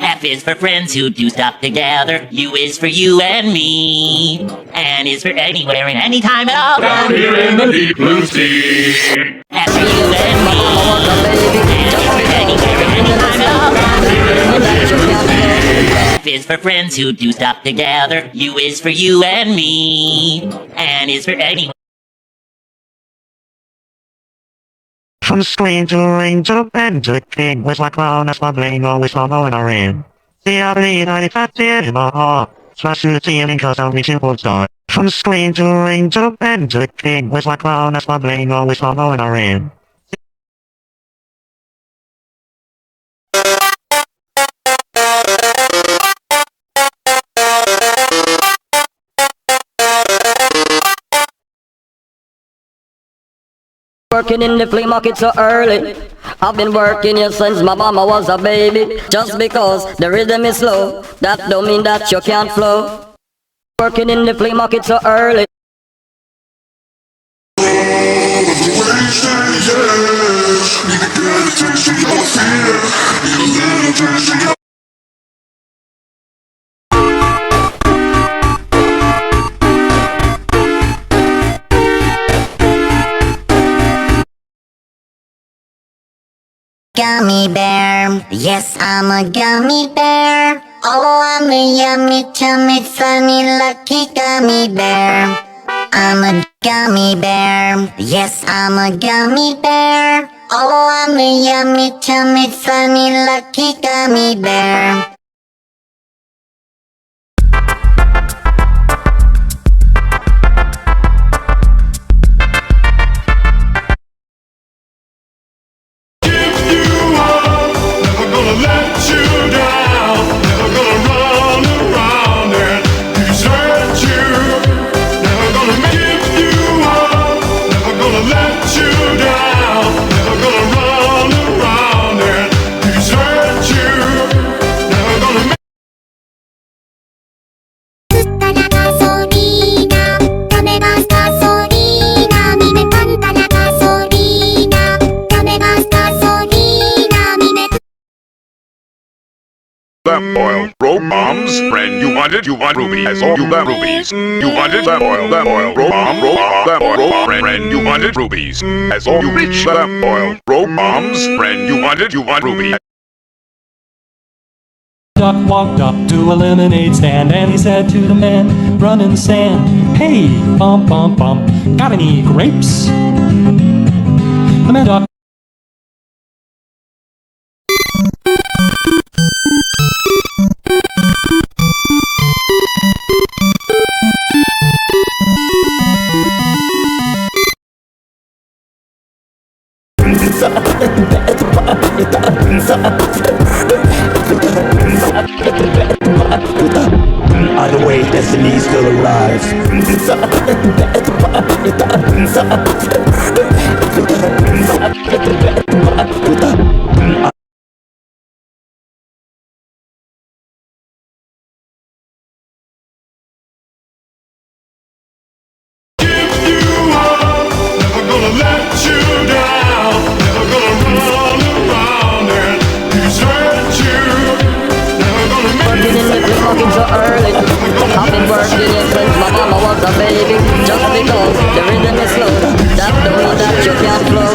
F is for friends who do stuff together. U is for you and me. N is for anywhere and anytime at all. Down here in the deep blue sea. F for you and me. N is for anywhere and anytime at all. F is for friends who do stuff together. U is for you and me. N is for anywhere. From screen to ring to pen to king, with my crown as my bling, always following a ring. See, I believe that if I did in my heart, smash through the ceiling cause I'm reaching for the stars. From screen to ring to pen to king, with my crown as my bling, always following a ring. Working in the flea market so early. I've been working here since my mama was a baby. Just because the rhythm is slow, that don't mean that you can't flow. Working in the flea market so early. Gummy bear, yes, I'm a gummy bear. Oh, I'm a yummy, tummy, funny, lucky gummy bear. I'm a gummy bear, yes, I'm a gummy bear. Oh, I'm a yummy, tummy, funny, lucky gummy bear. Lamp oil, rope bombs, friend, you want rubies, as all you lamp rubies. You wanted lamp oil, rope bomb, lamp oil, friend, you wanted rubies, as all you reach lamp oil, rope bombs, friend, you want rubies. Duck walked up to a lemonade stand and he said to the man running the sand, "Hey, bum bum bum, got any grapes?" The man duck Either way, destiny still arrives. So early. I've been working here since my mama was a baby. Just because the rhythm is slow, that don't mean that you can't flow.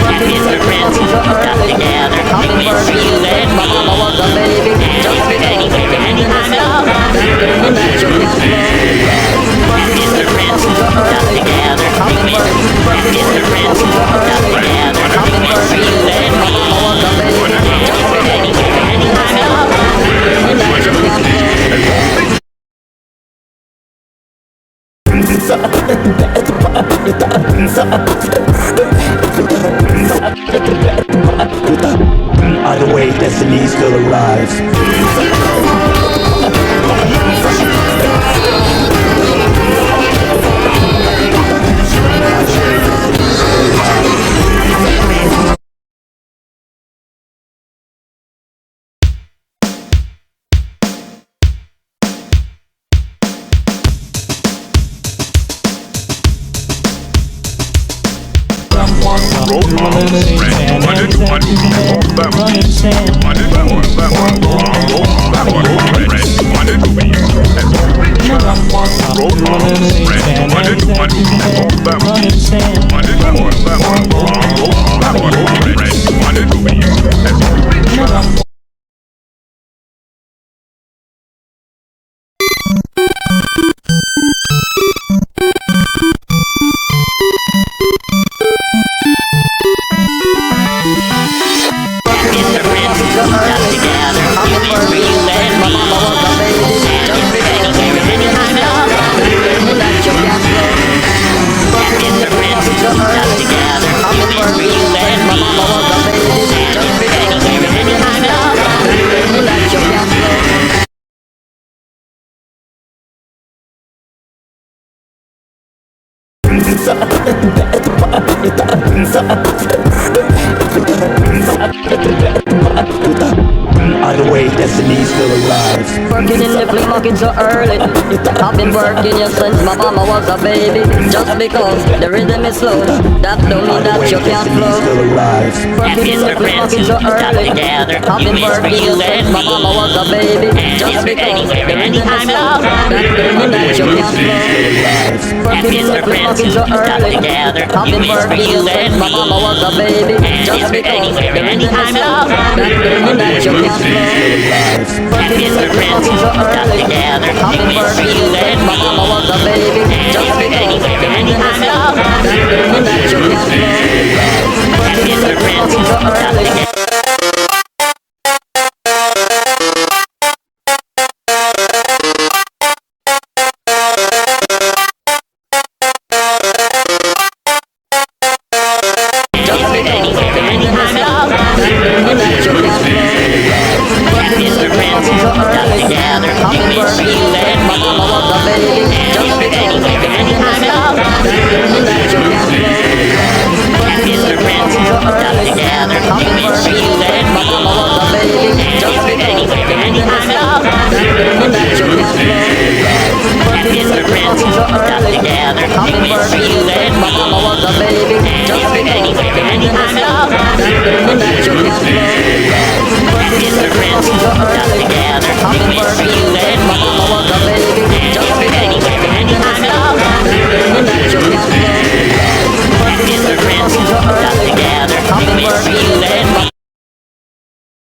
Working in the club so early. I've been working here since my mama was a baby. Just because the rhythm is slow, that don't mean that you can't flow. Working in the club so early. I've been working in the club so early. I've been working here since my mama was a baby. Just because the rhythm is slow, that don't mean that you can't flow. Either way, destiny still arrives. Rope bombs, friend, you wanted, running sand. Running sand. Wanted lamp oil, lamp oil, lamp oil, red. You wanted rubies. That's all you reach for them. If the friends who stuck together, who is for you and me, and is for anywhere and anytime at all. If the friends who stuck together, who is for you and me, and is for anywhere and anytime at all. Either way, destiny's still alive. Working in the flea market so early. I've been working here since my mama was a baby. Just because the rhythm is slow, that don't mean Either that way, you can't destiny's flow. still alive. And Working in it's the for flea friends market who so stuck early. together, I've who been is for working you here since and my mama was a baby. and Just is for because anywhere the and rhythm is anytime at slow, all. that don't mean that you can't flow. And Working in it's the for flea friends market who so stuck early. together, I've who been is for working you here since and my mama was a baby. and Just is for because anywhere the and rhythm is anytime at slow, all. that don't mean that you can't flow. And Working in it's the for flea friends market who so stuck early. together, I've who been is for working you here since and my mama was a baby. and Just is for because anywhere the and rhythm is anytime at slow, all. that don't mean that you can't flow. And Working in it's the for flea friends market who so stuck early. together. Just because the rhythm is slow, that don't mean that you can't flow. And it's for friends who stuck together, I've who been is for working you since and my mama was a baby. and Just is for because anywhere the and rhythm is anytime at slow, all. that don't mean that you can't flow. And it's for friends who stuck together, I've who been is for working you since and my mama was a baby. and Just is for because anywhere the and rhythm is anytime at slow, all. that don't mean that you can't flow. And Working in it's the for flea friends market who so stuck early. together, I've who been is for working you since and my mama was a baby. and Just is for because anywhere the and rhythm is anytime at slow, all. that don't mean